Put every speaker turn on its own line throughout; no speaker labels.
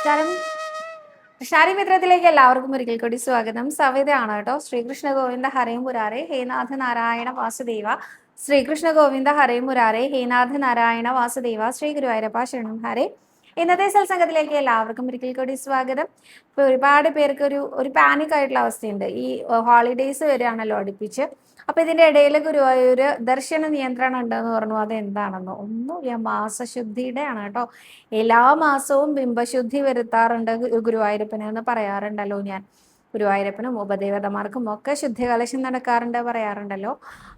നമസ്കാരം. കൃഷ്ണാരി മിത്രത്തിലേക്ക് എല്ലാവർക്കും ഒരിക്കൽ കൂടി സ്വാഗതം. സവിതയാണ് കേട്ടോ. ശ്രീകൃഷ്ണ ഗോവിന്ദ ഹരേ മുരാരേ ഹേനാഥ നാരായണ വാസുദേവ. ശ്രീകൃഷ്ണ ഗോവിന്ദ ഹരേ മുരാരേ ഹേനാഥ നാരായണ വാസുദേവ. ശ്രീ ഗുരുവായൂരപ്പ ശരണം ഹരേ. ഇന്നത്തെ സത്സംഗത്തിലേക്ക് എല്ലാവർക്കും ഒരിക്കൽ കൂടി സ്വാഗതം. ഇപ്പൊ ഒരുപാട് പേർക്ക് ഒരു പാനിക് ആയിട്ടുള്ള അവസ്ഥയുണ്ട്. ഈ ഹോളിഡേയ്സ് വരികയാണല്ലോ അടുപ്പിച്ച്. അപ്പൊ ഇതിന്റെ ഇടയിൽ ഗുരുവായൂര് ദർശന നിയന്ത്രണം ഉണ്ടെന്ന് പറഞ്ഞു. അത് എന്താണെന്നോ ഒന്നുമില്ല, മാസശുദ്ധിയുടെ ആണ് കേട്ടോ. എല്ലാ മാസവും ബിംബശുദ്ധി വരുത്താറുണ്ട് ഗുരുവായൂരപ്പന് എന്ന് പറയാറുണ്ടല്ലോ ഞാൻ. ഗുരുവായൂരപ്പനും ഉപദേവതമാർക്കും ഒക്കെ ശുദ്ധികലശം നടക്കാറുണ്ട് പറയാറുണ്ടല്ലോ.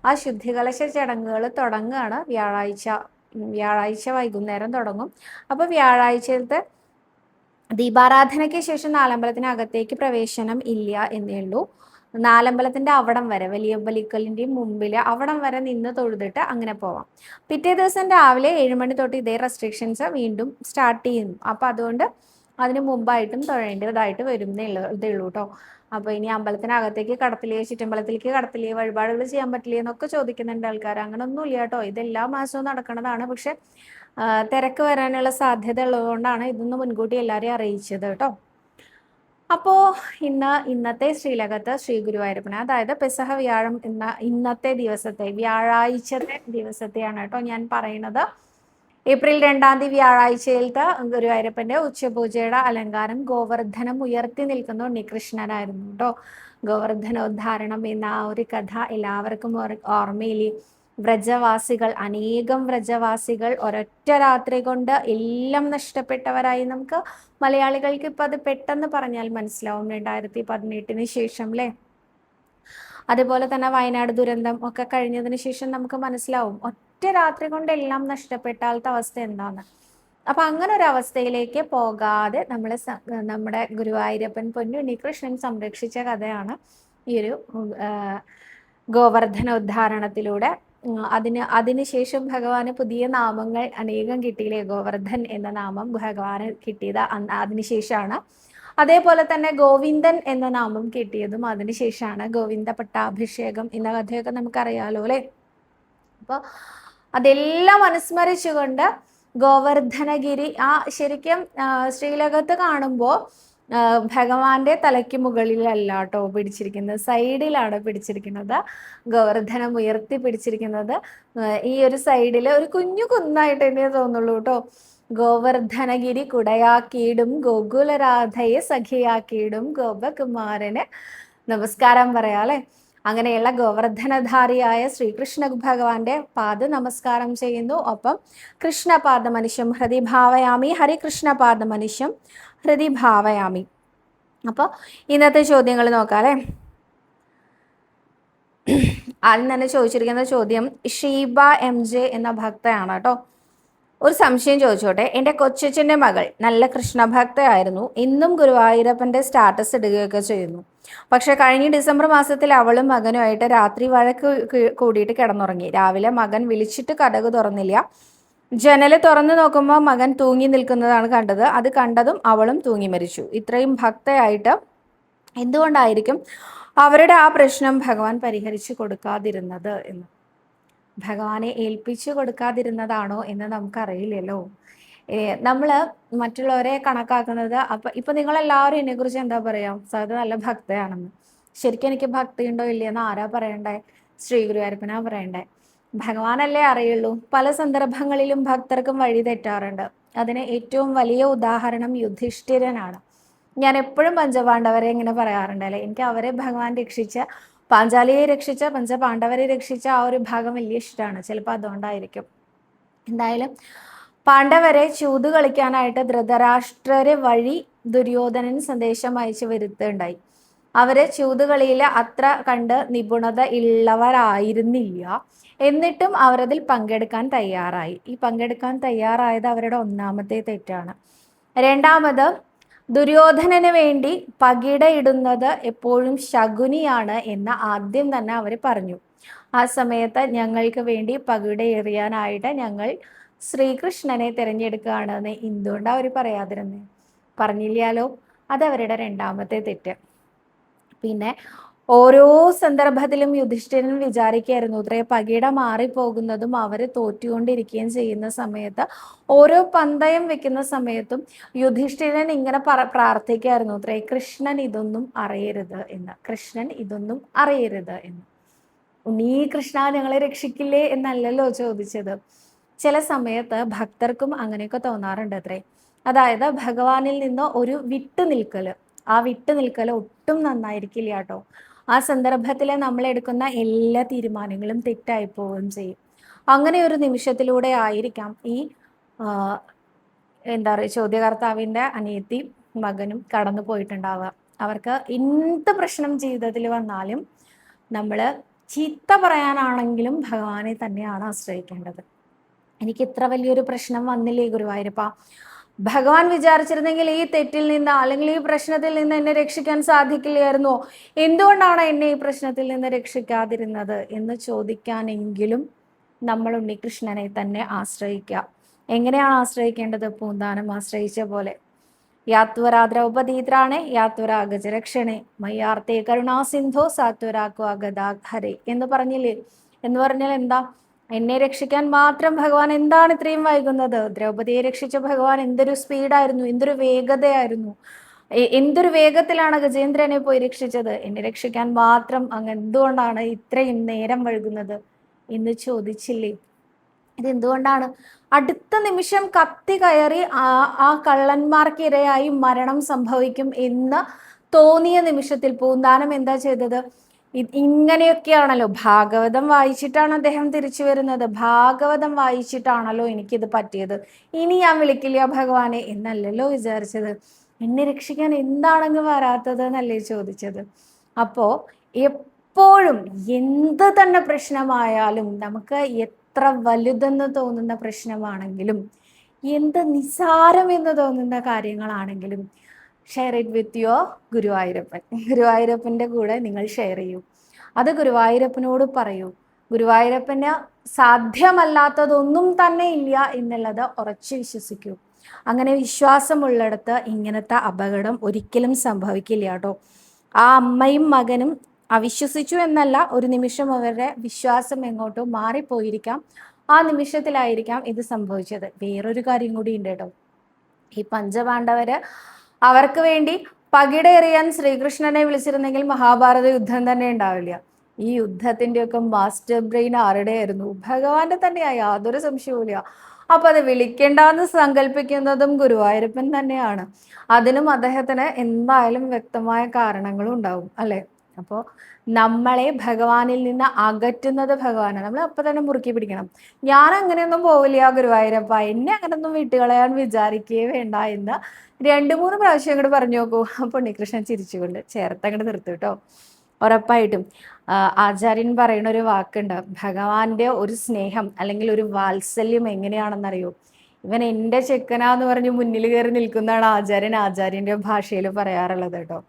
ആ ശുദ്ധികലശ ചടങ്ങുകൾ തുടങ്ങുകയാണ് വ്യാഴാഴ്ച വൈകുന്നേരം തുടങ്ങും. അപ്പൊ വ്യാഴാഴ്ചത്തെ ദീപാരാധനയ്ക്ക് ശേഷം നാലമ്പലത്തിനകത്തേക്ക് പ്രവേശനം ഇല്ല എന്നേ ഉള്ളൂ. നാലമ്പലത്തിന്റെ അവിടം വരെ, വലിയ ബലിക്കലിന്റെയും മുമ്പിൽ അവിടം വരെ നിന്ന് തൊഴുതിട്ട് അങ്ങനെ പോവാം. പിറ്റേ ദിവസം രാവിലെ 7 മണി തൊട്ട് ഇതേ റെസ്ട്രിക്ഷൻസ് വീണ്ടും സ്റ്റാർട്ട് ചെയ്യുന്നു. അപ്പൊ അതുകൊണ്ട് അതിന് മുമ്പായിട്ടും തൊഴേണ്ടതായിട്ട് വരുന്നേ ഇതേ ഉള്ളൂ കേട്ടോ. അപ്പൊ ഇനി അമ്പലത്തിനകത്തേക്ക് കടത്തില്ലേ, ചുറ്റമ്പലത്തിലേക്ക് കടത്തില്ലേ, വഴിപാടുകൾ ചെയ്യാൻ പറ്റില്ലേ എന്നൊക്കെ ചോദിക്കുന്നുണ്ട് ആൾക്കാർ. അങ്ങനെ ഒന്നും ഇല്ല കേട്ടോ. ഇത് എല്ലാ മാസവും നടക്കുന്നതാണ്. പക്ഷെ തിരക്ക് വരാനുള്ള സാധ്യത ഉള്ളതുകൊണ്ടാണ് ഇതൊന്ന് മുൻകൂട്ടി എല്ലാവരെയും അറിയിച്ചത് കേട്ടോ. അപ്പോ ഇന്നത്തെ ശ്രീലകത്ത് ശ്രീ ഗുരുവായൂരപ്പന്, അതായത് പെസഹ വ്യാഴം ഇന്നത്തെ ദിവസത്തെ വ്യാഴാഴ്ചത്തെ ദിവസത്തെയാണ് കേട്ടോ ഞാൻ പറയുന്നത്. ഏപ്രിൽ 2-ാം തീയതി വ്യാഴാഴ്ചയിലത്തെ ഗുരുവായൂരപ്പന്റെ ഉച്ചപൂജയുടെ അലങ്കാരം ഗോവർദ്ധനം ഉയർത്തി നിൽക്കുന്ന ഉണ്ണികൃഷ്ണനായിരുന്നു കേട്ടോ. ഗോവർദ്ധനോദ്ധാരണം എന്ന ആ ഒരു കഥ എല്ലാവർക്കും ഓർമ്മയില്ലേ? അനേകം വ്രജവാസികൾ ഒരൊറ്റ രാത്രി കൊണ്ട് എല്ലാം നഷ്ടപ്പെട്ടവരായി. നമുക്ക് മലയാളികൾക്ക് ഇപ്പൊ അത് പെട്ടെന്ന് പറഞ്ഞാൽ മനസ്സിലാവും. 2018 ശേഷം അല്ലേ. അതുപോലെ തന്നെ വയനാട് ദുരന്തം ഒക്കെ കഴിഞ്ഞതിന് ശേഷം നമുക്ക് മനസ്സിലാവും ഒറ്റ രാത്രി കൊണ്ട് എല്ലാം നഷ്ടപ്പെട്ടാലത്തെ അവസ്ഥ എന്താണ്. അപ്പൊ അങ്ങനെ ഒരു അവസ്ഥയിലേക്ക് പോകാതെ നമ്മുടെ ഗുരുവായൂരപ്പൻ പൊന്നുണ്ണികൃഷ്ണൻ സംരക്ഷിച്ച കഥയാണ് ഈ ഒരു ഗോവർദ്ധനോദ്ധാരണത്തിലൂടെ. അതിനുശേഷം ഭഗവാന് പുതിയ നാമങ്ങൾ അനേകം കിട്ടിയില്ലേ. ഗോവർദ്ധൻ എന്ന നാമം ഭഗവാന് കിട്ടിയത് അതിനുശേഷമാണ്. അതേപോലെ തന്നെ ഗോവിന്ദൻ എന്ന നാമം കിട്ടിയതും അതിനുശേഷമാണ്. ഗോവിന്ദ പട്ടാഭിഷേകം എന്ന കഥയൊക്കെ നമുക്കറിയാലോ അല്ലെ. അപ്പൊ അതെല്ലാം അനുസ്മരിച്ചുകൊണ്ട് ഗോവർദ്ധനഗിരി ശരിക്കും ശ്രീലകത്ത് കാണുമ്പോൾ ഭഗവാന്റെ തലയ്ക്ക് മുകളിലല്ല കേട്ടോ പിടിച്ചിരിക്കുന്നത്, സൈഡിലാണ് പിടിച്ചിരിക്കുന്നത്. ഗോവർദ്ധനം ഉയർത്തി പിടിച്ചിരിക്കുന്നത് ഈ ഒരു സൈഡിൽ ഒരു കുഞ്ഞു കുന്നായിട്ട് തന്നെ തോന്നുള്ളൂ കേട്ടോ. ഗോവർദ്ധനഗിരി കുടയാക്കിയിടും ഗോകുലരാധയെ സഖിയാക്കിയിടും ഗോപകുമാരന് നമസ്കാരം പറയാം അല്ലെ. അങ്ങനെയുള്ള ഗോവർദ്ധനധാരിയായ ശ്രീകൃഷ്ണ ഭഗവാന്റെ പാദ നമസ്കാരം ചെയ്യുന്നു. ഒപ്പം കൃഷ്ണപാദ മനുഷ്യം ഹൃദി ഭാവയാമി, ഹരികൃഷ്ണപാദ മനുഷ്യം ഹൃദി ഭാവയാമി. അപ്പൊ ഇന്നത്തെ ചോദ്യങ്ങൾ നോക്കാം അല്ലെ. ആദ്യം തന്നെ ചോദിച്ചിരിക്കുന്ന ചോദ്യം ഷീബ MJ എന്ന ഭക്തയാണ് കേട്ടോ. ഒരു സംശയം ചോദിച്ചോട്ടെ. എൻ്റെ കൊച്ചച്ഛൻ്റെ മകൾ നല്ല കൃഷ്ണഭക്തയായിരുന്നു. ഇന്നും ഗുരുവായൂരപ്പൻ്റെ സ്റ്റാറ്റസ് ഇടുകയൊക്കെ ചെയ്യുന്നു. പക്ഷെ കഴിഞ്ഞ ഡിസംബർ മാസത്തിൽ അവളും മകനുമായിട്ട് രാത്രി വഴക്ക് കൂടിയിട്ട് കിടന്നുറങ്ങി. രാവിലെ മകൻ വിളിച്ചിട്ട് കതക് തുറന്നില്ല. ജനല് തുറന്നു നോക്കുമ്പോൾ മകൻ തൂങ്ങി നിൽക്കുന്നതാണ് കണ്ടത്. അത് കണ്ടതും അവളും തൂങ്ങി മരിച്ചു. ഇത്രയും ഭക്തയായിട്ട് എന്തുകൊണ്ടായിരിക്കും അവരുടെ ആ പ്രശ്നം ഭഗവാൻ പരിഹരിച്ചു കൊടുക്കാതിരുന്നത് എന്ന്? ഭഗവാനെ ഏൽപ്പിച്ചു കൊടുക്കാതിരുന്നതാണോ എന്ന് നമുക്കറിയില്ലല്ലോ. നമ്മൾ മറ്റുള്ളവരെ കണക്കാക്കുന്നത് ഇപ്പൊ നിങ്ങളെല്ലാവരും എന്നെ കുറിച്ച് എന്താ പറയാ, സത് നല്ല ഭക്തയാണെന്ന്. ശരിക്കും എനിക്ക് ഭക്തി ഉണ്ടോ ഇല്ലയെന്ന് ആരാ പറയണ്ടേ? ശ്രീ ഗുരുവായൂരപ്പനാ പറയണ്ടേ. ഭഗവാനല്ലേ അറിയുള്ളൂ. പല സന്ദർഭങ്ങളിലും ഭക്തർക്കും വഴി തെറ്റാറുണ്ട്. അതിന് ഏറ്റവും വലിയ ഉദാഹരണം യുധിഷ്ഠിരനാണ്. ഞാൻ എപ്പോഴും പഞ്ചപാണ്ഡവരെ ഇങ്ങനെ പറയാറുണ്ട് അല്ലെ. എനിക്ക് അവരെ ഭഗവാൻ രക്ഷിച്ച, പാഞ്ചാലിയെ രക്ഷിച്ച, പഞ്ചപാണ്ഡവരെ രക്ഷിച്ച ആ ഒരു ഭാഗം വലിയ ഇഷ്ടമാണ്. ചിലപ്പോൾ അതുകൊണ്ടായിരിക്കും. എന്തായാലും പാണ്ഡവരെ ചൂത് കളിക്കാനായിട്ട് ധൃതരാഷ്ട്രരെ വഴി ദുര്യോധനൻ സന്ദേശം അയച്ചു വരുത്തുണ്ടായി. അവര് ചൂതുകളിയിൽ അത്ര കണ്ട് നിപുണത ഉള്ളവരായിരുന്നില്ല. എന്നിട്ടും അവരതിൽ പങ്കെടുക്കാൻ തയ്യാറായി. ഈ പങ്കെടുക്കാൻ തയ്യാറായത് അവരുടെ ഒന്നാമത്തെ തെറ്റാണ്. രണ്ടാമത്, ദുര്യോധനന് വേണ്ടി പകിടയിടുന്നത് എപ്പോഴും ശകുനിയാണ് എന്ന് ആദ്യം തന്നെ അവർ പറഞ്ഞു. ആ സമയത്ത് ഞങ്ങൾക്ക് വേണ്ടി പകിടയെറിയാനായിട്ട് ഞങ്ങൾ ശ്രീകൃഷ്ണനെ തിരഞ്ഞെടുക്കുകയാണെന്ന് എന്തുകൊണ്ടാണ് അവർ പറയാതിരുന്നത്? പറഞ്ഞില്ലാലോ. അതവരുടെ രണ്ടാമത്തെ തെറ്റ്. പിന്നെ ഓരോ സന്ദർഭത്തിലും യുധിഷ്ഠിരൻ വിചാരിക്കായിരുന്നു അത്രേ പകിട മാറിപ്പോകുന്നതും അവര് തോറ്റുകൊണ്ടിരിക്കുകയും ചെയ്യുന്ന സമയത്ത് ഓരോ പന്തയം വെക്കുന്ന സമയത്തും യുധിഷ്ഠിരൻ ഇങ്ങനെ പ്രാർത്ഥിക്കായിരുന്നു അത്രേ കൃഷ്ണൻ ഇതൊന്നും അറിയരുത് എന്ന്, കൃഷ്ണൻ ഇതൊന്നും അറിയരുത് എന്ന്. ഉണ്ണീ കൃഷ്ണ ഞങ്ങളെ രക്ഷിക്കില്ലേ എന്നല്ലല്ലോ ചോദിച്ചത്. ചില സമയത്ത് ഭക്തർക്കും അങ്ങനെയൊക്കെ തോന്നാറുണ്ട് അത്രേ. അതായത് ഭഗവാനിൽ നിന്ന് ഒരു വിട്ടുനിൽക്കല്, ആ വിട്ടുനിൽക്കല് ഒട്ടും നന്നായിരിക്കില്ല കേട്ടോ. ആ സന്ദർഭത്തിൽ നമ്മൾ എടുക്കുന്ന എല്ലാ തീരുമാനങ്ങളും തെറ്റായി പോവുകയും ചെയ്യും. അങ്ങനെ ഒരു നിമിഷത്തിലൂടെ ആയിരിക്കാം ഈ എന്താ പറയുക ചോദ്യകർത്താവിൻ്റെ അനിയത്തി മകനും കടന്നു പോയിട്ടുണ്ടാവുക. അവർക്ക് എന്ത് പ്രശ്നം ജീവിതത്തിൽ വന്നാലും നമ്മൾ ചീത്ത പറയാനാണെങ്കിലും ഭഗവാനെ തന്നെയാണ് ആശ്രയിക്കേണ്ടത്. എനിക്ക് ഇത്ര വലിയൊരു പ്രശ്നം വന്നില്ലേ ഗുരുവായൂരപ്പ, ഭഗവാൻ വിചാരിച്ചിരുന്നെങ്കിൽ ഈ തെറ്റിൽ നിന്ന് അല്ലെങ്കിൽ ഈ പ്രശ്നത്തിൽ നിന്ന് എന്നെ രക്ഷിക്കാൻ സാധിക്കില്ലായിരുന്നോ, എന്തുകൊണ്ടാണ് എന്നെ ഈ പ്രശ്നത്തിൽ നിന്ന് രക്ഷിക്കാതിരുന്നത് എന്ന് ചോദിക്കാനെങ്കിലും നമ്മൾ ഉണ്ണികൃഷ്ണനെ തന്നെ ആശ്രയിക്കുക. എങ്ങനെയാണ് ആശ്രയിക്കേണ്ടത്? പൂന്താനം ആശ്രയിച്ച പോലെ. യാത്വരാ ദ്രൗപദീത്രാണേ യാത്വരാ ഗജരക്ഷണേ മയ്യാർത്തേ കരുണാസിന്ധോ സാത്വരാക്വാ ഗദാഹരേ എന്ന് പറഞ്ഞില്ലേ? എന്ന് പറഞ്ഞാൽ എന്താ? എന്നെ രക്ഷിക്കാൻ മാത്രം ഭഗവാൻ എന്താണ് ഇത്രയും വൈകുന്നത്? ദ്രൗപദിയെ രക്ഷിച്ച ഭഗവാൻ എന്തൊരു സ്പീഡായിരുന്നു, എന്തൊരു വേഗതയായിരുന്നു, എന്തൊരു വേഗത്തിലാണ് ഗജേന്ദ്രനെ പോയി രക്ഷിച്ചത്. എന്നെ രക്ഷിക്കാൻ മാത്രം അങ്ങ് എന്തുകൊണ്ടാണ് ഇത്രയും നേരം വൈകുന്നത് എന്ന് ചോദിച്ചില്ലേ? ഇതെന്തുകൊണ്ടാണ്? അടുത്ത നിമിഷം കത്തി കയറി ആ കള്ളന്മാർക്ക് ഇരയായി മരണം സംഭവിക്കും എന്ന് തോന്നിയ നിമിഷത്തിൽ പൂന്താനം എന്താ ചെയ്തത്? ഇങ്ങനെയൊക്കെയാണല്ലോ, ഭാഗവതം വായിച്ചിട്ടാണ് അദ്ദേഹം തിരിച്ചു വരുന്നത്. ഭാഗവതം വായിച്ചിട്ടാണല്ലോ എനിക്കിത് പറ്റിയത്, ഇനി ഞാൻ വിളിക്കില്ല ഭഗവാനെ എന്നല്ലല്ലോ വിചാരിച്ചത്. എന്നെ രക്ഷിക്കാൻ എന്താണെന്ന് വരാത്തത് എന്നല്ലേ ചോദിച്ചത്. അപ്പോ എപ്പോഴും എന്ത് തന്നെ പ്രശ്നമായാലും, നമുക്ക് എത്ര വലുതെന്ന് തോന്നുന്ന പ്രശ്നമാണെങ്കിലും, എന്ത് നിസ്സാരം എന്ന് തോന്നുന്ന കാര്യങ്ങളാണെങ്കിലും share it with your Guruvayurappan. ഗുരുവായൂരപ്പൻ്റെ കൂടെ നിങ്ങൾ ഷെയർ ചെയ്യൂ. അത് ഗുരുവായൂരപ്പനോട് പറയൂ. ഗുരുവായൂരപ്പന് സാധ്യമല്ലാത്തതൊന്നും തന്നെ ഇല്ല എന്നുള്ളത് ഉറച്ചു വിശ്വസിക്കൂ. അങ്ങനെ വിശ്വാസമുള്ളിടത്ത് ഇങ്ങനത്തെ അപകടം ഒരിക്കലും സംഭവിക്കില്ല കേട്ടോ. ആ അമ്മയും മകനും അവിശ്വസിച്ചു എന്നല്ല, ഒരു നിമിഷം അവരുടെ വിശ്വാസം എങ്ങോട്ടോ മാറിപ്പോയിരിക്കാം. ആ നിമിഷത്തിലായിരിക്കാം ഇത് സംഭവിച്ചത്. വേറൊരു കാര്യം കൂടി ഉണ്ട് കേട്ടോ. ഈ പഞ്ചപാണ്ഡവര് അവർക്ക് വേണ്ടി പകിട എറിയാൻ ശ്രീകൃഷ്ണനെ വിളിച്ചിരുന്നെങ്കിൽ മഹാഭാരത യുദ്ധം തന്നെ ഉണ്ടാവില്ല. ഈ യുദ്ധത്തിൻ്റെയൊക്കെ മാസ്റ്റർ ബ്രെയിൻ ആരുടെയായിരുന്നു? ഭഗവാന്റെ തന്നെയാ, യാതൊരു സംശയവുമില്ല. അപ്പൊ അത് വിളിക്കേണ്ടെന്ന് സങ്കല്പിക്കുന്നതും ഗുരുവായൂരപ്പൻ തന്നെയാണ്. അതിനും അദ്ദേഹത്തിന് എന്തായാലും വ്യക്തമായ കാരണങ്ങളും ഉണ്ടാവും അല്ലെ? അപ്പോൾ നമ്മളെ ഭഗവാനിൽ നിന്ന് അകറ്റുന്നത് ഭഗവാനാണ്. നമ്മൾ അപ്പൊ തന്നെ മുറുക്കി പിടിക്കണം. ഞാൻ അങ്ങനെയൊന്നും പോവില്ല ഗുരുവായൂരപ്പ, എന്നെ അങ്ങനെയൊന്നും വിട്ടുകളയാൻ വിചാരിക്കുകയേ വേണ്ട എന്ന് 2-3 പ്രാവശ്യം അങ്ങോട്ട് പറഞ്ഞു നോക്കൂ. അപ്പോൾ ഉണ്ണികൃഷ്ണൻ ചിരിച്ചുകൊണ്ട് ചേർത്തങ്ങോട്ട് നിർത്തും കേട്ടോ. ഉറപ്പായിട്ടും ആചാര്യൻ പറയുന്ന ഒരു വാക്കുണ്ട്, ഭഗവാന്റെ ഒരു സ്നേഹം അല്ലെങ്കിൽ ഒരു വാത്സല്യം എങ്ങനെയാണെന്നറിയോ? ഇവൻ എൻ്റെ ചെക്കനാന്ന് പറഞ്ഞ് മുന്നിൽ കയറി നിൽക്കുന്നതാണ് ആചാര്യൻ്റെ ഭാഷയിൽ പറയാറുള്ളത് കേട്ടോ.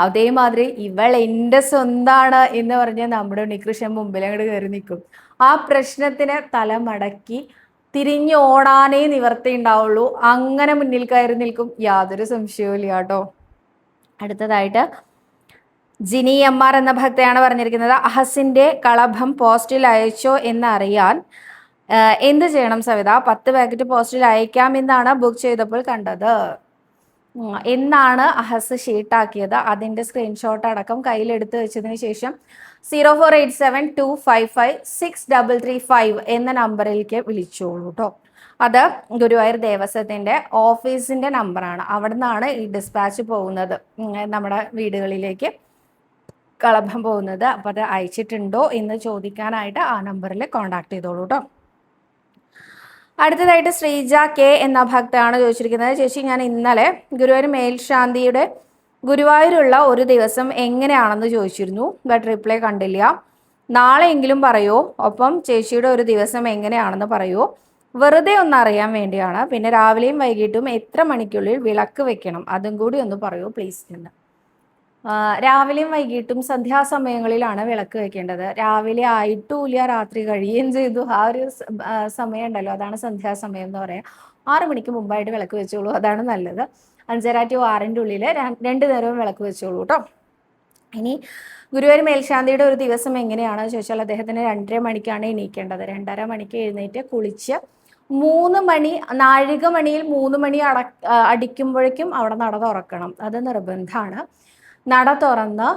അതേമാതിരി ഇവൾ എൻ്റെ സ്വന്താണ് എന്ന് പറഞ്ഞ് നമ്മുടെ ഉണ്ണികൃഷ്ണൻ മുമ്പിൽ അങ്ങോട്ട് കയറി നിൽക്കും. ആ പ്രശ്നത്തിന് തല മടക്കി തിരിഞ്ഞു ഓടാനേ നിവർത്തി ഉണ്ടാവുള്ളൂ. അങ്ങനെ മുന്നിൽ കയറി നിൽക്കും, യാതൊരു സംശയവും ഇല്ല കേട്ടോ. അടുത്തതായിട്ട് ജിനി എം.ആർ എന്ന ഭക്തയാണ് പറഞ്ഞിരിക്കുന്നത്, അഹസിന്റെ കളഭം പോസ്റ്റിൽ അയച്ചോ എന്നറിയാൻ എന്ത് ചെയ്യണം സവിത? 10 പാക്കറ്റ് പോസ്റ്റിൽ അയക്കാമെന്നാണ് ബുക്ക് ചെയ്തപ്പോൾ കണ്ടത് എന്നാണ് അഹസ് ഷീട്ടാക്കിയത്. അതിൻ്റെ സ്ക്രീൻഷോട്ട് അടക്കം കയ്യിലെടുത്ത് വെച്ചതിന് ശേഷം 0487255635 എന്ന നമ്പറിലേക്ക് വിളിച്ചോളൂ കേട്ടോ. അത് ഗുരുവായൂർ ദേവസ്വത്തിൻ്റെ ഓഫീസിൻ്റെ നമ്പറാണ്. അവിടെ നിന്നാണ് ഈ ഡിസ്പാച്ച് പോകുന്നത്, നമ്മുടെ വീടുകളിലേക്ക് കളഭം പോകുന്നത്. അപ്പോൾ അത് അയച്ചിട്ടുണ്ടോ എന്ന് ചോദിക്കാനായിട്ട് ആ നമ്പറിൽ കോണ്ടാക്ട് ചെയ്തോളൂ കേട്ടോ. അടുത്തതായിട്ട് ശ്രീജ കെ എന്ന ഭക്തയാണ് ചോദിച്ചിരിക്കുന്നത്, ചേച്ചി ഞാൻ ഇന്നലെ ഗുരുവായൂർ മേൽശാന്തിയുടെ ഗുരുവായൂരുള്ള ഒരു ദിവസം എങ്ങനെയാണെന്ന് ചോദിച്ചിരുന്നു, ബട്ട് റിപ്ലൈ കണ്ടില്ല. നാളെയെങ്കിലും പറയോ, ഒപ്പം ചേച്ചിയുടെ ഒരു ദിവസം എങ്ങനെയാണെന്ന് പറയോ, വെറുതെ ഒന്ന് അറിയാൻ വേണ്ടിയാണ്. പിന്നെ രാവിലെയും വൈകിട്ടും എത്ര മണിക്കുള്ളിൽ വിളക്ക് വെക്കണം അതും കൂടി ഒന്ന് പറയൂ പ്ലീസ് എന്ന്. രാവിലെയും വൈകിട്ടും സന്ധ്യാസമയങ്ങളിലാണ് വിളക്ക് വെക്കേണ്ടത്. രാവിലെ ആയിട്ടുമില്ല, രാത്രി കഴിയുകയും ചെയ്തു. ആ ഒരു സമയം ഉണ്ടല്ലോ, അതാണ് സന്ധ്യാസമയം എന്ന് പറയാം. 6 മണിക്ക് മുമ്പായിട്ട് വിളക്ക് വെച്ചോളൂ, അതാണ് നല്ലത്. 5:30 to 6 ഉള്ളിൽ 2 നേരവും വിളക്ക് വെച്ചോളൂ കേട്ടോ. ഇനി ഗുരുവായൂർ മേൽശാന്തിയുടെ ഒരു ദിവസം എങ്ങനെയാണെന്ന് ചോദിച്ചാൽ അദ്ദേഹത്തിന് 2:30 മണിക്കാണ് എണീക്കേണ്ടത്. 2:30 മണിക്ക് എഴുന്നേറ്റ് കുളിച്ച് 3 മണി നാഴിക മണിയിൽ 3 മണി അടിക്കുമ്പോഴേക്കും അവിടെ നട തുറക്കണം. അത് നിർബന്ധമാണ്. നട തുറന്ന്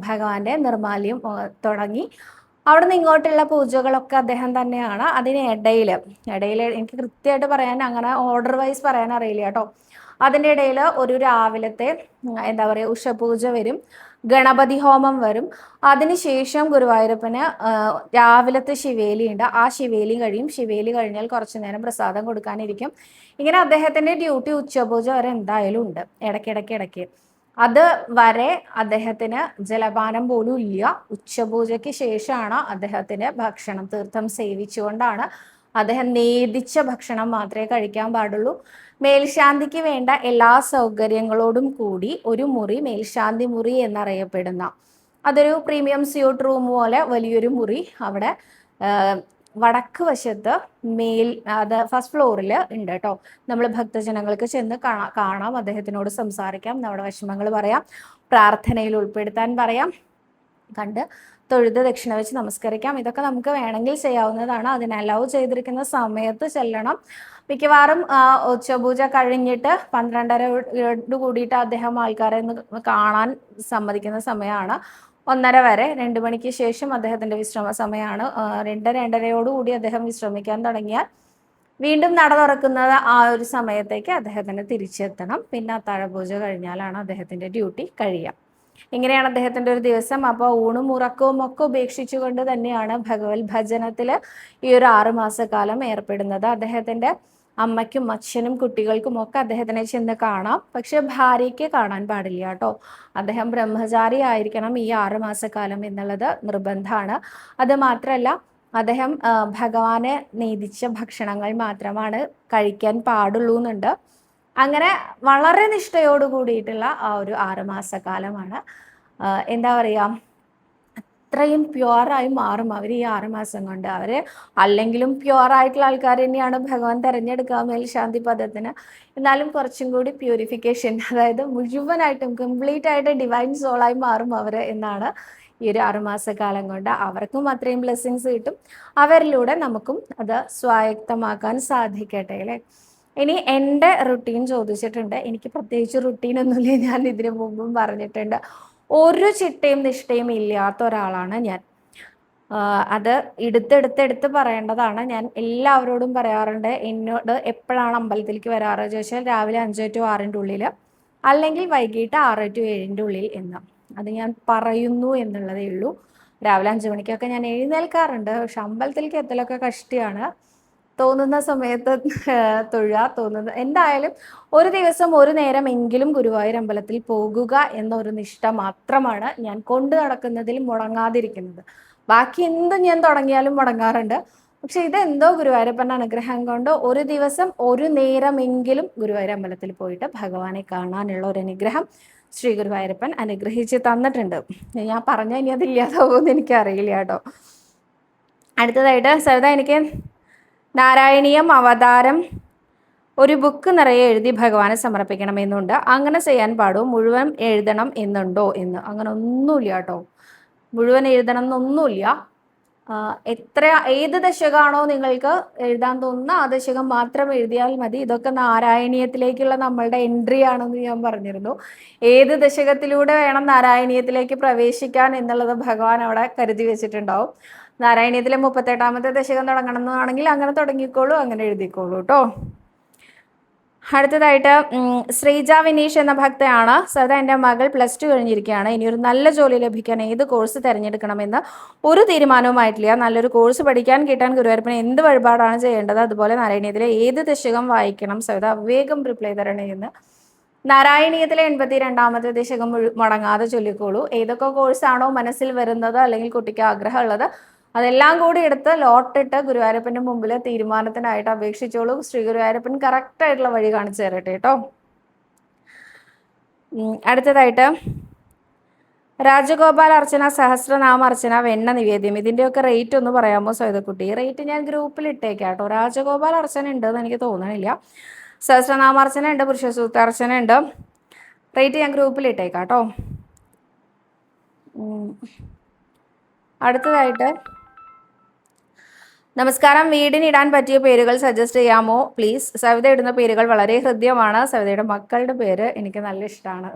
ഭഗവാന്റെ നിർമാല്യം തുടങ്ങി അവിടെ നിന്ന് ഇങ്ങോട്ടുള്ള പൂജകളൊക്കെ അദ്ദേഹം തന്നെയാണ്. അതിന് ഇടയിൽ എനിക്ക് കൃത്യമായിട്ട് പറയാൻ അങ്ങനെ ഓർഡർ വൈസ് പറയാൻ അറിയില്ല കേട്ടോ. അതിൻ്റെ ഇടയിൽ ഒരു രാവിലത്തെ എന്താ പറയുക ഉഷപൂജ വരും, ഗണപതി ഹോമം വരും. അതിനുശേഷം ഗുരുവായൂരപ്പന് രാവിലത്തെ ശിവേലി ഉണ്ട്. ആ ശിവേലി കഴിയും. ശിവേലി കഴിഞ്ഞാൽ കുറച്ചു നേരം പ്രസാദം കൊടുക്കാനിരിക്കും. ഇങ്ങനെ അദ്ദേഹത്തിൻ്റെ ഡ്യൂട്ടി ഉച്ചപൂജ വരെ എന്തായാലും ഉണ്ട്, ഇടയ്ക്ക്. അത് വരെ അദ്ദേഹത്തിന് ജലപാനം പോലും ഇല്ല. ഉച്ചപൂജയ്ക്ക് ശേഷമാണ് അദ്ദേഹത്തിന് ഭക്ഷണം, തീർത്ഥം സേവിച്ചുകൊണ്ടാണ് അദ്ദേഹം നേദിച്ച ഭക്ഷണം മാത്രമേ കഴിക്കാൻ പാടുള്ളൂ. മേൽശാന്തിക്ക് വേണ്ട എല്ലാ സൗകര്യങ്ങളോടും കൂടി ഒരു മുറി, മേൽശാന്തി മുറി എന്നറിയപ്പെടുന്ന, അതൊരു പ്രീമിയം സ്യൂട്ട് റൂം പോലെ വലിയൊരു മുറി അവിടെ വടക്ക് വശത്ത് അത് ഫസ്റ്റ് ഫ്ലോറിൽ ഉണ്ട് കേട്ടോ. നമ്മൾ ഭക്തജനങ്ങൾക്ക് ചെന്ന് കാണാം, അദ്ദേഹത്തിനോട് സംസാരിക്കാം, നമ്മുടെ വിഷമങ്ങൾ പറയാം, പ്രാർത്ഥനയിൽ ഉൾപ്പെടുത്താൻ പറയാം, കണ്ട് തൊഴുത് ദക്ഷിണ വെച്ച് നമസ്കരിക്കാം. ഇതൊക്കെ നമുക്ക് വേണമെങ്കിൽ ചെയ്യാവുന്നതാണ്. അതിന് അലൗ ചെയ്തിരിക്കുന്ന സമയത്ത് ചെല്ലണം. മിക്കവാറും ഉച്ചപൂജ കഴിഞ്ഞിട്ട് 12:30 കൂടിയിട്ട് അദ്ദേഹം ആൾക്കാരെ കാണാൻ സമ്മതിക്കുന്ന സമയമാണ്. 1:30 വരെ. 2 മണിക്ക് ശേഷം അദ്ദേഹത്തിൻ്റെ വിശ്രമ സമയമാണ്. 2:30 അദ്ദേഹം വിശ്രമിക്കാൻ തുടങ്ങിയാൽ വീണ്ടും നട തുറക്കുന്നത് ആ ഒരു സമയത്തേക്ക് അദ്ദേഹത്തിന് തിരിച്ചെത്തണം. പിന്നെ അത്താഴപൂജ കഴിഞ്ഞാലാണ് അദ്ദേഹത്തിൻ്റെ ഡ്യൂട്ടി കഴിയുക. ഇങ്ങനെയാണ് അദ്ദേഹത്തിൻ്റെ ഒരു ദിവസം. അപ്പോൾ ഊണും ഉറക്കവും ഒക്കെ ഉപേക്ഷിച്ചുകൊണ്ട് തന്നെയാണ് ഭഗവത് ഭജനത്തിൽ ഈ ഒരു 6 മാസക്കാലം ഏർപ്പെടുന്നത്. അദ്ദേഹത്തിൻ്റെ അമ്മയ്ക്കും അച്ഛനും കുട്ടികൾക്കും ഒക്കെ അദ്ദേഹത്തിനെ ചെന്ന് കാണാം. പക്ഷെ ഭാര്യയ്ക്ക് കാണാൻ പാടില്ല കേട്ടോ. അദ്ദേഹം ബ്രഹ്മചാരി ആയിരിക്കണം ഈ 6 മാസക്കാലം എന്നുള്ളത് നിർബന്ധമാണ്. അത് മാത്രമല്ല, അദ്ദേഹം ഭഗവാനെ നേദിച്ച ഭക്ഷണങ്ങൾ മാത്രമാണ് കഴിക്കാൻ പാടുള്ളൂ എന്നുണ്ട്. അങ്ങനെ വളരെ നിഷ്ഠയോട് കൂടിയിട്ടുള്ള ആ ഒരു 6 മാസക്കാലമാണ്. എന്താ പറയുക, അത്രയും പ്യുവറായി മാറും അവർ ഈ 6 മാസം കൊണ്ട്. അവർ അല്ലെങ്കിലും പ്യുവറായിട്ടുള്ള ആൾക്കാർ തന്നെയാണ് ഭഗവാൻ തിരഞ്ഞെടുക്കുക മേൽശാന്തി പദത്തിന്. എന്നാലും കുറച്ചും കൂടി പ്യൂരിഫിക്കേഷൻ, അതായത് മുഴുവനായിട്ടും കംപ്ലീറ്റ് ആയിട്ട് ഡിവൈൻ സോളായി മാറും അവർ എന്നാണ് ഈ ഒരു 6 മാസക്കാലം കൊണ്ട്. അവർക്കും അത്രയും ബ്ലെസ്സിങ്സ് കിട്ടും. അവരിലൂടെ നമുക്കും അത് സ്വായത്തമാക്കാൻ സാധിക്കട്ടെ അല്ലേ. ഇനി എൻ്റെ റുട്ടീൻ ചോദിച്ചിട്ടുണ്ട്. എനിക്ക് പ്രത്യേകിച്ച് റുട്ടീനൊന്നുമില്ല, ഞാൻ ഇതിനു മുമ്പും പറഞ്ഞിട്ടുണ്ട്. ഒരു ചിട്ടയും നിഷ്ഠയും ഇല്ലാത്ത ഒരാളാണ് ഞാൻ. അത് എടുത്ത് പറയേണ്ടതാണ്. ഞാൻ എല്ലാവരോടും പറയാറുണ്ട്, എന്നോട് എപ്പോഴാണ് അമ്പലത്തിലേക്ക് വരാറ് ചോദിച്ചാൽ രാവിലെ 5 to 6 ഉള്ളിൽ, അല്ലെങ്കിൽ വൈകിട്ട് 6 to 7 ഉള്ളിൽ എന്ന്. അത് ഞാൻ പറയുന്നു എന്നുള്ളതേ ഉള്ളൂ. രാവിലെ 5 മണിക്കൊക്കെ ഞാൻ എഴുന്നേൽക്കാറുണ്ട്. പക്ഷെ അമ്പലത്തിലേക്ക് എത്തലൊക്കെ കഷ്ടിയാണ്. തോന്നുന്ന സമയത്ത് തോന്നുന്നത് എന്തായാലും ഒരു ദിവസം ഒരു നേരമെങ്കിലും ഗുരുവായൂർ അമ്പലത്തിൽ പോകുക എന്നൊരു നിഷ്ഠ മാത്രമാണ് ഞാൻ കൊണ്ടു നടക്കുന്നതിൽ മുടങ്ങാതിരിക്കുന്നത്. ബാക്കി എന്തും ഞാൻ തുടങ്ങിയാലും മുടങ്ങാറുണ്ട്. പക്ഷെ ഇതെന്തോ ഗുരുവായൂരപ്പൻ്റെ അനുഗ്രഹം കൊണ്ട് ഒരു ദിവസം ഒരു നേരമെങ്കിലും ഗുരുവായൂർ അമ്പലത്തിൽ പോയിട്ട് ഭഗവാനെ കാണാനുള്ള ഒരു അനുഗ്രഹം ശ്രീ ഗുരുവായൂരപ്പൻ അനുഗ്രഹിച്ച് തന്നിട്ടുണ്ട്. ഞാൻ പറഞ്ഞാൽ ഇനി അതില്ലാതാവുമെന്ന് എനിക്കറിയില്ല കേട്ടോ. അടുത്തതായിട്ട് സരിത എനിക്ക് നാരായണീയം അവതാരം ഒരു ബുക്ക് നിറയെ എഴുതി ഭഗവാനെ സമർപ്പിക്കണമെന്നുണ്ട്. അങ്ങനെ ചെയ്യാൻ പാടുമോ? മുഴുവൻ എഴുതണം എന്നുണ്ടോ എന്ന്? അങ്ങനെ ഒന്നുമില്ല കേട്ടോ. മുഴുവൻ എഴുതണം എന്നൊന്നുമില്ല. ഏത് ദശകമാണോ നിങ്ങൾക്ക് എഴുതാൻ തോന്നുന്ന ആ ദശകം മാത്രം എഴുതിയാൽ മതി. ഇതൊക്കെ നാരായണീയത്തിലേക്കുള്ള നമ്മളുടെ എൻട്രി ആണെന്ന് ഞാൻ പറഞ്ഞിരുന്നു. ഏത് ദശകത്തിലൂടെ വേണം നാരായണീയത്തിലേക്ക് പ്രവേശിക്കാൻ എന്നുള്ളത് ഭഗവാൻ അവിടെ കരുതി വെച്ചിട്ടുണ്ടാവും. നാരായണീയത്തിലെ 38ാമത്തെ ദശകം തുടങ്ങണം എന്നാണെങ്കിൽ അങ്ങനെ തുടങ്ങിക്കോളൂ, അങ്ങനെ എഴുതിക്കോളൂ കേട്ടോ. അടുത്തതായിട്ട് ശ്രീജ വിനീഷ് എന്ന ഭക്തയാണ്. സദാ എൻ്റെ മകൾ +2 കഴിഞ്ഞിരിക്കുകയാണ്. ഇനി ഒരു നല്ല ജോലി ലഭിക്കാൻ ഏത് കോഴ്സ് തിരഞ്ഞെടുക്കണമെന്ന് ഒരു തീരുമാനവുമായിട്ടില്ല. നല്ലൊരു കോഴ്സ് പഠിക്കാൻ കിട്ടാൻ ഗുരുവായൂരപ്പന് എന്ത് വഴിപാടാണ് ചെയ്യേണ്ടത്? അതുപോലെ നാരായണീയത്തിലെ ഏത് ദശകം വായിക്കണം? സദാ വേഗം റിപ്ലൈ തരണേ എന്ന്. നാരായണീയത്തിലെ 82ാമത്തെ ദശകം മുടങ്ങാതെ ചൊല്ലിക്കോളൂ. ഏതൊക്കെ കോഴ്സാണോ മനസ്സിൽ വരുന്നത് അല്ലെങ്കിൽ കുട്ടിക്ക് ആഗ്രഹമുള്ളത് അതെല്ലാം കൂടി എടുത്ത് ലോട്ടിട്ട് ഗുരുവായൂരപ്പൻ്റെ മുമ്പിൽ തീരുമാനത്തിനായിട്ട് അപേക്ഷിച്ചോളൂ. ശ്രീ ഗുരുവായൂരപ്പൻ കറക്റ്റായിട്ടുള്ള വഴി കാണിച്ചു തരട്ടെ കേട്ടോ. അടുത്തതായിട്ട് രാജഗോപാൽ അർച്ചന, സഹസ്രനാമ അർച്ചന, വെണ്ണ നിവേദ്യം, ഇതിൻ്റെയൊക്കെ റേറ്റ് ഒന്ന് പറയാമോ സൈതക്കുട്ടി? റേറ്റ് ഞാൻ ഗ്രൂപ്പിൽ ഇട്ടേക്കാം കേട്ടോ. രാജഗോപാൽ അർച്ചന ഉണ്ടെന്ന് എനിക്ക് തോന്നണില്ല. സഹസ്രനാമ അർച്ചന ഉണ്ട്, പുരുഷസൂക്ത അർച്ചന ഉണ്ട്. റേറ്റ് ഞാൻ ഗ്രൂപ്പിൽ ഇട്ടേക്കാം കേട്ടോ. ഉം. അടുത്തതായിട്ട്, നമസ്കാരം, വീടിനിടാൻ പറ്റിയ പേരുകൾ സജസ്റ്റ് ചെയ്യാമോ പ്ലീസ്? സവിത ഇടുന്ന പേരുകൾ വളരെ ഹൃദ്യമാണ്. സവിതയുടെ മക്കളുടെ പേര് എനിക്ക് നല്ല ഇഷ്ടമാണ്.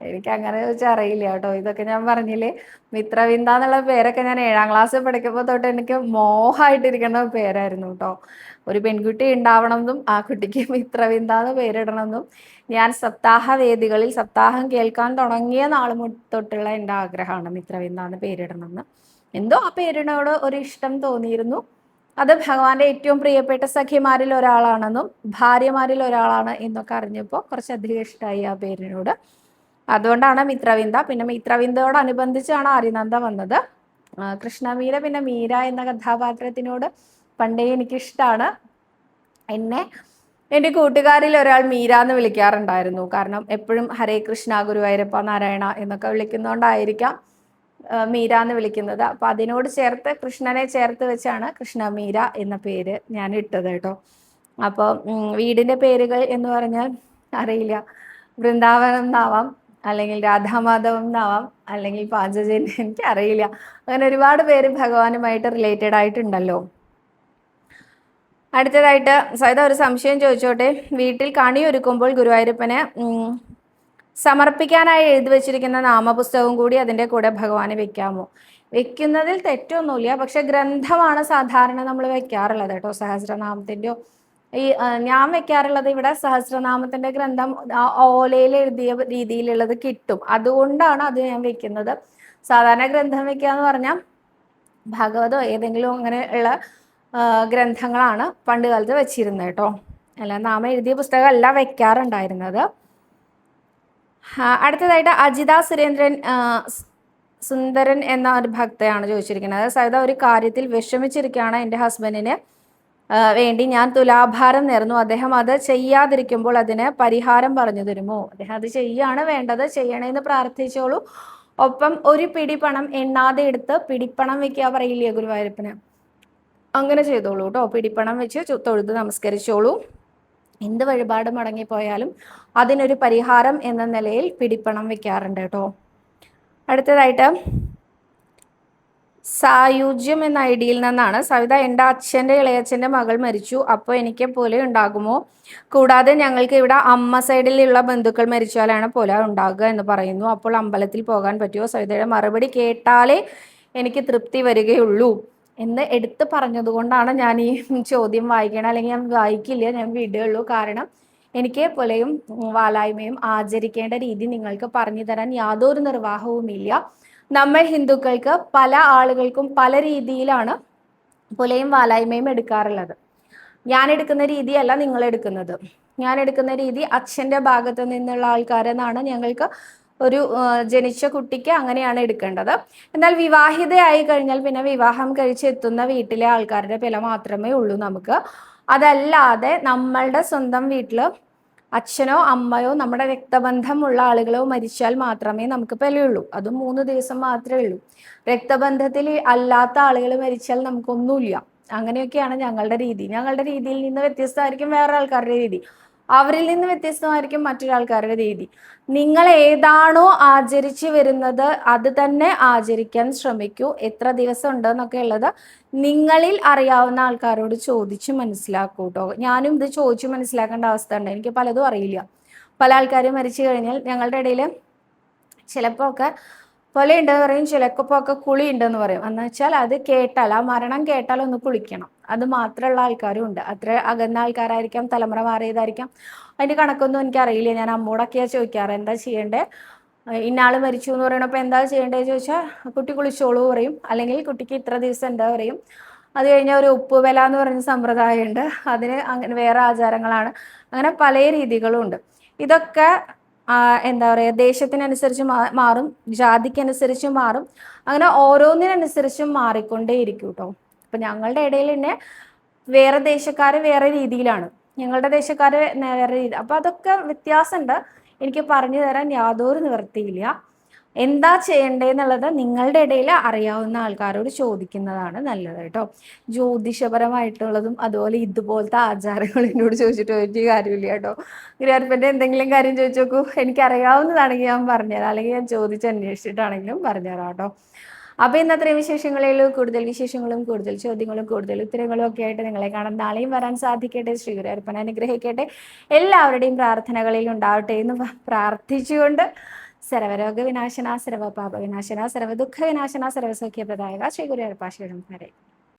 എനിക്ക് അങ്ങനെ ചോദിച്ചാൽ അറിയില്ല കേട്ടോ. ഇതൊക്കെ ഞാൻ പറഞ്ഞില്ലേ, മിത്രവിന്ദ എന്നുള്ള പേരൊക്കെ ഞാൻ 7ാം ക്ലാസ്സിൽ പഠിക്കുമ്പോൾ തൊട്ട് എനിക്ക് മോഹമായിട്ടിരിക്കുന്ന പേരായിരുന്നു കേട്ടോ. ഒരു പെൺകുട്ടി ഉണ്ടാവണം എന്നും ആ കുട്ടിക്ക് മിത്രവിന്ദ എന്ന് പേരിടണമെന്നും ഞാൻ സപ്താഹ വേദികളിൽ സപ്താഹം കേൾക്കാൻ തുടങ്ങിയ നാൾ തൊട്ടുള്ള എൻ്റെ ആഗ്രഹമാണ് മിത്രവിന്ദ എന്ന് പേരിടണമെന്ന്. എന്തോ ആ പേരിനോട് ഒരു ഇഷ്ടം തോന്നിയിരുന്നു. അത് ഭഗവാന്റെ ഏറ്റവും പ്രിയപ്പെട്ട സഖിമാരിൽ ഒരാളാണെന്നും ഭാര്യമാരിൽ ഒരാളാണ് എന്നൊക്കെ അറിഞ്ഞപ്പോൾ കുറച്ചധികം ഇഷ്ടമായി ആ പേരിനോട്. അതുകൊണ്ടാണ് മിത്രവിന്ദ. പിന്നെ മിത്രവിന്ദയോടനുബന്ധിച്ചാണ് ആര്യനന്ദ വന്നത്. കൃഷ്ണമീര പിന്നെ മീര എന്ന കഥാപാത്രത്തിനോട് പണ്ടേ എനിക്കിഷ്ടമാണ്. എന്നെ എൻ്റെ കൂട്ടുകാരിൽ ഒരാൾ മീര എന്ന് വിളിക്കാറുണ്ടായിരുന്നു. കാരണം എപ്പോഴും ഹരേ കൃഷ്ണ, ഗുരുവായൂരപ്പ, നാരായണ എന്നൊക്കെ വിളിക്കുന്നതുകൊണ്ടായിരിക്കാം മീര എന്ന് വിളിക്കുന്നത്. അപ്പം അതിനോട് ചേർത്ത് കൃഷ്ണനെ ചേർത്ത് വെച്ചാണ് കൃഷ്ണമീര എന്ന പേര് ഞാൻ ഇട്ടത് കേട്ടോ. അപ്പോൾ വീടിൻ്റെ പേരുകൾ എന്ന് പറഞ്ഞാൽ അറിയില്ല, വൃന്ദാവനം എന്നാവാം, അല്ലെങ്കിൽ രാധാമാധവം എന്നാവാം, അല്ലെങ്കിൽ പാഞ്ചജന്യം, എനിക്ക് അറിയില്ല. അങ്ങനെ ഒരുപാട് പേര് ഭഗവാനുമായിട്ട് റിലേറ്റഡ് ആയിട്ടുണ്ടല്ലോ. അടുത്തതായിട്ട് സൈത ഒരു സംശയം ചോദിച്ചോട്ടെ. വീട്ടിൽ കണി ഒരുക്കുമ്പോൾ ഗുരുവായൂരപ്പന് സമർപ്പിക്കാനായി എഴുതി വെച്ചിരിക്കുന്ന നാമപുസ്തകം കൂടി അതിൻ്റെ കൂടെ ഭഗവാന് വെക്കാമോ? വെക്കുന്നതിൽ തെറ്റൊന്നുമില്ല, പക്ഷെ ഗ്രന്ഥമാണ് സാധാരണ നമ്മൾ വെക്കാറുള്ളത് കേട്ടോ. സഹസ്രനാമത്തിൻ്റെയോ ഞാൻ വെക്കാറുള്ളത് ഇവിടെ സഹസ്രനാമത്തിൻ്റെ ഗ്രന്ഥം ഓലയിൽ എഴുതിയ രീതിയിലുള്ളത് കിട്ടും, അതുകൊണ്ടാണ് അത് ഞാൻ വെക്കുന്നത്. സാധാരണ ഗ്രന്ഥം വെക്കുക എന്ന് പറഞ്ഞാൽ ഭാഗവതോ ഏതെങ്കിലും അങ്ങനെ ഉള്ള ഗ്രന്ഥങ്ങളാണ് പണ്ട് കാലത്ത് വെച്ചിരുന്നത് കേട്ടോ. അല്ല, നാമം എഴുതിയ പുസ്തകമല്ല വെക്കാറുണ്ടായിരുന്നത്. അടുത്തതായിട്ട് അജിത സുന്ദരൻ എന്ന ഒരു ഭക്തയാണ് ചോദിച്ചിരിക്കുന്നത്. സൈത ഒരു കാര്യത്തിൽ വിഷമിച്ചിരിക്കുകയാണ്. എൻ്റെ ഹസ്ബൻഡിന് വേണ്ടി ഞാൻ തുലാഭാരം നേർന്നു. അദ്ദേഹം അത് ചെയ്യാതിരിക്കുമ്പോൾ അതിന് പരിഹാരം പറഞ്ഞു തരുമോ? അദ്ദേഹം അത് ചെയ്യാണ് വേണ്ടത്, ചെയ്യണേന്ന് പ്രാർത്ഥിച്ചോളൂ. ഒപ്പം ഒരു പിടി പണം എണ്ണാതെ എടുത്ത് പിടിപ്പണം വെക്കുക പറയില്ലേ ഗുരുവായൂരപ്പന്, അങ്ങനെ ചെയ്തോളൂ കേട്ടോ. പിടിപ്പണം വെച്ച് തൊഴുത് നമസ്കരിച്ചോളൂ. എന്ത് വഴിപാട് മുടങ്ങിപ്പോയാലും അതിനൊരു പരിഹാരം എന്ന നിലയിൽ പിടിപ്പണം വെക്കാറുണ്ട് കേട്ടോ. അടുത്തതായിട്ട് സായുജ്യം എന്ന ഐഡിയിൽ നിന്നാണ്. സവിത, എൻ്റെ അച്ഛൻ്റെ ഇളയച്ഛൻ്റെ മകൾ മരിച്ചു, അപ്പോൾ എനിക്ക് പോലെ ഉണ്ടാകുമോ? കൂടാതെ ഞങ്ങൾക്ക് ഇവിടെ അമ്മ സൈഡിലുള്ള ബന്ധുക്കൾ മരിച്ചാലാണ് പോലെ ഉണ്ടാകുക എന്ന് പറയുന്നു. അപ്പോൾ അമ്പലത്തിൽ പോകാൻ പറ്റുമോ? സവിതയുടെ മറുപടി കേട്ടാലേ എനിക്ക് തൃപ്തി വരികയുള്ളൂ എന്ന് എടുത്ത് പറഞ്ഞതുകൊണ്ടാണ് ഞാൻ ഈ ചോദ്യം വായിക്കണം. അല്ലെങ്കിൽ ഞാൻ വായിക്കില്ല, ഞാൻ വിടുകയുള്ളൂ. കാരണം എനിക്ക് പോലെയും വാലായ്മയും ആചരിക്കേണ്ട രീതി നിങ്ങൾക്ക് പറഞ്ഞു തരാൻ യാതൊരു നിർവാഹവുമില്ല. നമ്മൾ ഹിന്ദുക്കൾക്ക് പല ആളുകൾക്കും പല രീതിയിലാണ് പുലയും വാലായ്മയും എടുക്കാറുള്ളത്. ഞാൻ എടുക്കുന്ന രീതിയല്ല നിങ്ങൾ എടുക്കുന്നത്. ഞാൻ എടുക്കുന്ന രീതി അച്ഛൻ്റെ ഭാഗത്ത് നിന്നുള്ള ആൾക്കാരെന്നാണ് ഞങ്ങൾക്ക് ഒരു ജനിച്ച കുട്ടിക്ക് അങ്ങനെയാണ് എടുക്കേണ്ടത്. എന്നാൽ വിവാഹിതയായി കഴിഞ്ഞാൽ പിന്നെ വിവാഹം കഴിച്ചെത്തുന്ന വീട്ടിലെ ആൾക്കാരുടെ വില മാത്രമേ ഉള്ളൂ നമുക്ക്. അതല്ലാതെ നമ്മളുടെ സ്വന്തം വീട്ടിൽ അച്ഛനോ അമ്മയോ നമ്മുടെ രക്തബന്ധമുള്ള ആളുകളോ മരിച്ചാൽ മാത്രമേ നമുക്ക് വിലയുള്ളൂ. അതും 3 ദിവസം മാത്രമേ ഉള്ളൂ. രക്തബന്ധത്തിൽ അല്ലാത്ത ആളുകൾ മരിച്ചാൽ നമുക്കൊന്നുമില്ല. അങ്ങനെയൊക്കെയാണ് ഞങ്ങളുടെ രീതി. ഞങ്ങളുടെ രീതിയിൽ നിന്ന് വ്യത്യസ്തമായിരിക്കും വേറെ ആൾക്കാരുടെ രീതി, അവരിൽ നിന്ന് വ്യത്യസ്തമായിരിക്കും മറ്റൊരാൾക്കാരുടെ രീതി. നിങ്ങൾ ഏതാണോ ആചരിച്ചു വരുന്നത് അത് തന്നെ ആചരിക്കാൻ ശ്രമിക്കൂ. എത്ര ദിവസം ഉണ്ടെന്നൊക്കെ ഉള്ളത് നിങ്ങളിൽ അറിയാവുന്ന ആൾക്കാരോട് ചോദിച്ച് മനസ്സിലാക്കൂ കേട്ടോ. ഞാനും ഇത് ചോദിച്ച് മനസ്സിലാക്കേണ്ട അവസ്ഥ ഉണ്ട്. എനിക്ക് പലതും അറിയില്ല. പല ആൾക്കാരും മരിച്ചു കഴിഞ്ഞാൽ ഞങ്ങളുടെ ഇടയിൽ ചിലപ്പോൾ ഒക്കെ പോലെ ഉണ്ടെന്ന് പറയും, ചിലപ്പോൾ ഒക്കെ കുളി ഉണ്ടെന്ന് പറയും. എന്ന് വെച്ചാൽ അത് കേട്ടാൽ, ആ മരണം കേട്ടാൽ ഒന്ന് കുളിക്കണം, അത് മാത്രമുള്ള ആൾക്കാരും ഉണ്ട്. അത്ര അകന്ന ആൾക്കാരായിരിക്കാം, തലമുറ മാറിയതായിരിക്കാം. അതിൻ്റെ കണക്കൊന്നും എനിക്കറിയില്ല. ഞാൻ അമ്മോടൊക്കെയാണ് ചോദിക്കാറ്, എന്താ ചെയ്യേണ്ടത്, ഇന്നാൾ മരിച്ചു എന്ന് പറയണപ്പോൾ എന്താ ചെയ്യേണ്ടതെന്ന് ചോദിച്ചാൽ കുട്ടി കുളിച്ചോളൂ പറയും, അല്ലെങ്കിൽ കുട്ടിക്ക് ഇത്ര ദിവസം എന്താ പറയും. അത് കഴിഞ്ഞാൽ ഒരു ഉപ്പുവില എന്ന് പറഞ്ഞ സമ്പ്രദായമുണ്ട്, അതിന് അങ്ങനെ വേറെ ആചാരങ്ങളാണ്. അങ്ങനെ പല രീതികളും ഉണ്ട്. ഇതൊക്കെ എന്താ പറയുക, ദേശത്തിനനുസരിച്ച് മാറും, ജാതിക്കനുസരിച്ച് മാറും, അങ്ങനെ ഓരോന്നിനനുസരിച്ചും മാറിക്കൊണ്ടേയിരിക്കും കേട്ടോ. അപ്പം ഞങ്ങളുടെ ഇടയിൽ തന്നെ വേറെ ദേശക്കാർ വേറെ രീതിയിലാണ്, ഞങ്ങളുടെ ദേശക്കാർ വേറെ രീതി. അപ്പം അതൊക്കെ വ്യത്യാസമുണ്ട്. എനിക്ക് പറഞ്ഞു തരാൻ യാതൊരു നിവൃത്തിയില്ല. എന്താ ചെയ്യേണ്ടതെന്നുള്ളത് നിങ്ങളുടെ ഇടയിൽ അറിയാവുന്ന ആൾക്കാരോട് ചോദിക്കുന്നതാണ് നല്ലത് കേട്ടോ. ജ്യോതിഷപരമായിട്ടുള്ളതും അതുപോലെ ഇതുപോലത്തെ ആചാരങ്ങൾ എന്നോട് ചോദിച്ചിട്ട് ഒരു കാര്യമില്ല കേട്ടോ. ഗുരുവായൂരപ്പൻ്റെ എന്തെങ്കിലും കാര്യം ചോദിച്ചു നോക്കൂ, എനിക്കറിയാവുന്നതാണെങ്കിൽ ഞാൻ പറഞ്ഞുതരാം, അല്ലെങ്കിൽ ഞാൻ ചോദിച്ചന്വേഷിച്ചിട്ടാണെങ്കിലും പറഞ്ഞുതരാം കേട്ടോ. അപ്പോൾ ഇന്നത്രയും വിശേഷങ്ങളിൽ കൂടുതൽ വിശേഷങ്ങളും കൂടുതൽ ചോദ്യങ്ങളും കൂടുതൽ ഉത്തരങ്ങളും ഒക്കെ ആയിട്ട് നിങ്ങളെ കാണാൻ നാളെയും വരാൻ സാധിക്കട്ടെ. ശ്രീ ഗുരുവായൂരപ്പൻ അനുഗ്രഹിക്കട്ടെ. എല്ലാവരുടെയും പ്രാർത്ഥനകളിൽ ഉണ്ടാവട്ടെ എന്ന് പ്രാർത്ഥിച്ചുകൊണ്ട് സർവരോഗ വിനാശന, സർവപാപ വിനാശന, സർവദുഃഖ വിനാശന, സർവസൗഖ്യപ്രദായക ശ്രീ ഗുരുവായൂരപ്പ ശരണം ഹരേ.